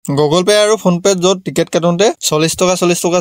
Google pay আৰু phone pay য'ত ticket কাটোতে 40 টকা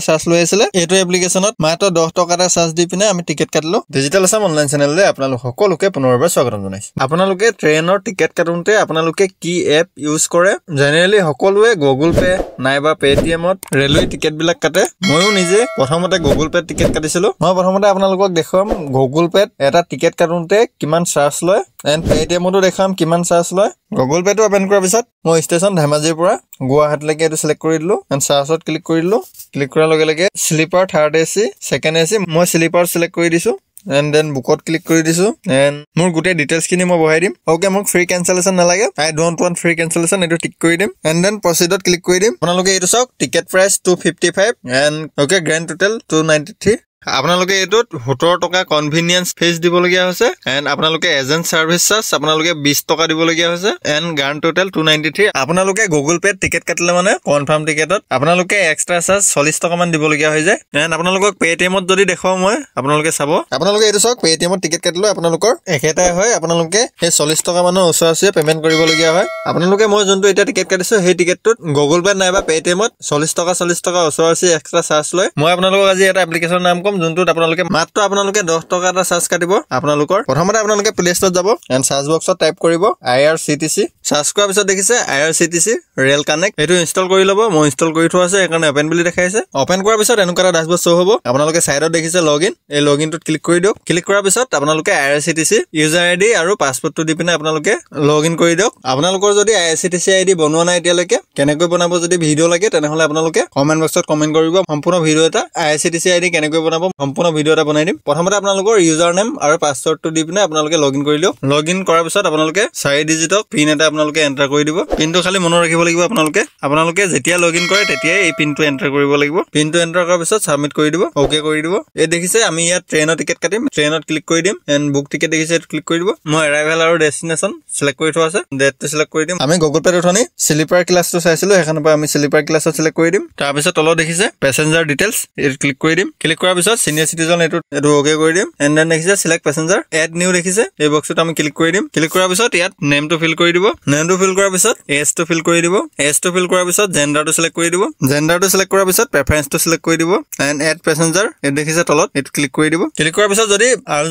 চাৰ্জ লৈ আছিলে এইটো এপ্লিকেশনত মাত্ৰ 10 টকা এটা চাৰ্জ দি পিনে আমি টিকেট কাটিলো ডিজিটেল আসাম অনলাইন চেনেললৈ আপোনালোক সকলোকে পুনৰবাৰ স্বাগতম জনাইছো আপোনালোকে ট্ৰেইনৰ টিকেট কাটোতে আপোনালোকে কি এপ ইউজ কৰে জেনেৰেলি সকলোৱে গুগল পে নাইবা পেটিএমত ৰেলৱে টিকেট বিলাক কাটে ময়ো নিজে প্ৰথমতে গুগল পে টিকেট কাটিছিলো মই প্ৰথমতে আপোনালোকক দেখাম গুগল পে এটা টিকেট কাটোতে কিমান চাৰ্জ লয় এণ্ড পেটিএমতো দেখাম কিমান চাৰ্জ লয় গুগল পে টো ওপেন কৰাৰ পিছত মই ষ্টেচন ধেমাজিৰ পৰা গুৱাহাটীলৈকে এটো সিলেক্ট কৰি দিলো এণ্ড চাৰ্জত ক্লিক কৰি দিলো ক্লিক কৰাৰ লগে লগে sleeper third AC second AC মই স্লিপাৰ সিলেক্ট কৰি দিছো and then bookot click কৰি দিছো and মোৰ গুটে ডিটেইলছ কিনি মই বহাই দিম ওকে মোক ফ্ৰী ক্যান্সেলেশন নালাগে I don't want free cancellation এটো টিক কৰি দিম and then proceed to click কৰি দিম আপোনালোকে এটো চাওক ticket price 255 and okay grand total 293 আপোনালোকে এটোত 17 টকা কনভিনিয়েন্স ফিজ দিবলগীয়া হৈছে এন্ড আপোনালোকে এজেন্ট সাৰ্ভিস চাৰ্জ আপোনালোকে 20 টকা দিবলগীয়া হৈছে এন্ড গ্ৰান্ড টোটাল 293 আপোনালোকে গুগল পে টিকেট কাটিলে মানে কনফাৰ্ম টিকেটত আপোনালোকে এক্সট্ৰা চাৰ্জ 40 টকা মান দিবলগীয়া হৈ যায় এন্ড আপোনালোকক পেটিএমত যদি দেখাও মই আপোনালোকে চাব আপোনালোকে এটো চাওক পেটিএমত টিকেট কাটিলে আপোনালোকৰ একেটাই হয় আপোনালোকে এই 40 টকা মানৰ ওচৰছে পেমেন্ট কৰিবলগীয়া হয় আপোনালোকে মই যোনটো এটা টিকেট কাটিছো সেই টিকেটটোত গুগল পে নাইবা পেটিএমত 40 টকা ওচৰছে এক্সট্ৰা চাৰ্জ লয় মই আপোনালোকক আজি এটা এপ্লিকেশনৰ নাম যোনটো আপোনালোকে মাত্ৰ আপোনালোকে 10 টকা এটা চাৰ্জ কাটিব আপোনালোকৰ প্ৰথমতে আপোনালোকে প্লে ষ্টৰত যাব এণ্ড সাৰ্চ বক্সত টাইপ কৰিব IRCTC সাৰ্চ কৰাৰ পিছত দেখিছে IRCTC ৰেল কানেক্ট এটো ইনষ্টল কৰি লব মই ইনষ্টল কৰি থোৱা আছে একাৰণে ওপেন বুলি দেখাইছে ওপেন কৰাৰ পিছত এনেকুৱা এটা ড্যাশবোৰ্ড শো হ'ব আপোনালোকে সাইডত দেখিছে লগইন এই লগইনটোত ক্লিক কৰি দিয়ক ক্লিক কৰাৰ পিছত আপোনালোকে IRCTC ইউজাৰ আইডি আৰু পাছৱৰ্ডটো দি পিনে আপোনালোকে লগইন কৰি দিয়ক আপোনালোকৰ যদি IRCTC আইডি বনোৱা নাই এতিয়ালৈকে কেনেকৈ বনাব যদি ভিডিও লাগে তেনেহলে আপোনালোকে কমেন্ট বক্সত কমেন্ট কৰিব সম্পূৰ্ণ ভিডিও এটা IRCTC আইডি কেনেকৈ বনাব সম্পূৰ্ণ ভিডিও এটা বনাই দিম প্ৰথমতে আপোনালোকৰ ইউজাৰ নেম আৰু পাছৱৰ্ডটো দি পিনে আপোনালোকে লগইন কৰি লিও লগইন কৰাৰ পিছত আপোনালোকে 4 ডিজিটক পিন এটা আপোনালোকে এন্টাৰ কৰি দিব পিনটো খালি মনত ৰাখিব লাগিব আপোনালোকে যেতিয়া লগইন কৰে তেতিয়াই এই পিনটো এন্টাৰ কৰিব লাগিব পিনটো এন্টাৰ কৰাৰ পিছত সাবমিট কৰি দিব ওকে কৰি দিব এই দেখিছে আমি ইয়াত ট্ৰেইনৰ টিকেট কাটিম ট্ৰেইনত ক্লিক কৰি দিম এণ্ড বুক টিকেট দেখিছে ক্লিক কৰি দিব মই এৰাইভেল আৰু ডেষ্টিনেচন সিলেক্ট কৰি থোৱা আছে ডেটটো সিলেক্ট কৰি দিম আমি গুগল পে উঠনি স্লিপাৰ ক্লাছটো চাইছিলো এখনৰ পৰা আমি স্লিপাৰ ক্লাছত সিলেক্ট কৰি দিম তাৰ পিছত তলত দেখিছে পেছেঞ্জাৰ ডিটেইলছ এই ক্লিক কৰি দিম ক্লিক কৰাৰ পিছত সিনিয়ৰ সিটিজেন এটো ওকে কৰি দিম এণ্ড দেন দেখিছে সিলেক্ট পেছেঞ্জাৰ এড নিউ দেখিছে এই বক্সত আমি ক্লিক কৰি দিম ক্লিক কৰাৰ পিছত ইয়াত নেমটো ফিল কৰি দিব নেমটো ফিল কৰাৰ পিছত এজটো ফিল কৰি দিব এজটো ফিল কৰাৰ পিছত জেন্ডাৰটো সিলেক্ট কৰি দিব জেন্ডাৰটো সিলেক্ট কৰাৰ পিছত প্ৰেফাৰেন্সটো সিলেক্ট কৰি দিব এণ্ড এড পেছেঞ্জাৰ এই দেখিছে তলত এটো ক্লিক কৰি দিব ক্লিক কৰাৰ পিছত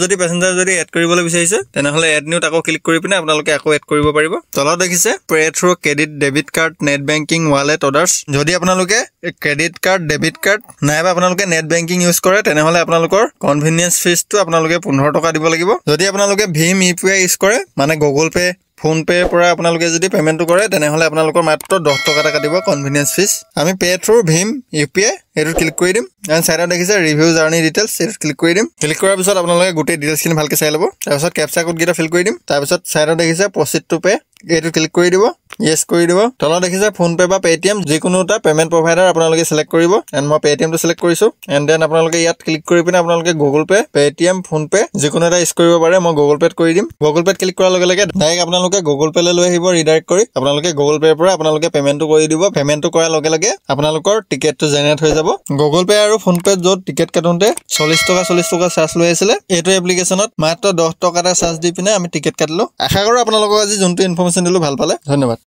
যদি পেছেঞ্জাৰ যদি এড কৰিবলৈ বিচাৰিছে তেনেহলে এড নিউ তাকো ক্লিক কৰি পিনে আপোনালোকে আকৌ এড কৰিব পাৰিব তলত দেখিছে pay through credit debit card net banking wallet orders যদি আপোনালোকে ক্ৰেডিট কাৰ্ড ডেবিট কাৰ্ড নাইবা আপোনালোকে নেট বেংকিং ইউজ কৰে তেনেহলে আপোনালোকৰ কনভিনিয়েন্স ফিজটো আপোনালোকে 15 টকা দিব লাগিব যদি আপোনালোকে ভীম ইউপিআই ইউজ কৰে মানে গুগল পে ফোন পে পৰা আপোনালোকে যদি পেমেন্টটো কৰে তেনেহলে আপোনালোকৰ মাত্ৰ 10 টকা এটা কাটিব কনভিনিয়েন্স ফিজ আমি পে থ্ৰু ভীম ইউপিআই এটো ক্লিক কৰি দিম এণ্ড সাইডত দেখিছে ৰিভিউ জাৰ্নি ডিটেইলছ এটো ক্লিক কৰি দিম ক্লিক কৰাৰ পিছত আপোনালোকে গোটেই ডিটেইলছখিনি ভালকৈ চাই ল'ব তাৰ পিছত ক্যাপচা কোড গিটা ফিল কৰি দিম তাৰ পিছত সাইডত দেখিছে প্ৰসিড টু পে এটো ক্লিক কৰি দিব yes কৰি দিব তলত দেখিছে ফোন পে বা পেটিএম যিকোনো এটা পেমেন্ট প্ৰভাইডাৰ আপোনালোকে সিলেক্ট কৰিব এণ্ড মই পেটিএম টো সিলেক্ট কৰিছো এণ্ড দেন আপোনালোকে ইয়াত ক্লিক কৰি পিনে আপোনালোকে Google pay Paytm phone pay যিকোনো এটা ইউজ কৰিব পাৰে মই গুগল পেত কৰি দিম গুগল পেত ক্লিক কৰাৰ লগে লগে ডাইৰেক্ট আপোনালোকে গুগল পে লৈ আহিব ৰিডাইৰেক্ট কৰি আপোনালোকে গুগল পে পৰা আপোনালোকে পেমেন্টটো কৰি দিব পেমেন্টটো কৰাৰ লগে লগে আপোনালোকৰ টিকেটটো জেনেৰেট হৈ যাব গুগল পে আৰু ফোন পে য'ত টিকেট কাটোতে 40 টকা চাৰ্জ লৈ আছিলে এইটো এপ্লিকেশনত মাত্ৰ 10 টকা এটা চাৰ্জ দি পিনে আমি টিকেট কাটিলো আশা কৰো আপোনালোকক আজি যোনটো ইনফৰমেশন দিলো ভাল পালে ধন্যবাদ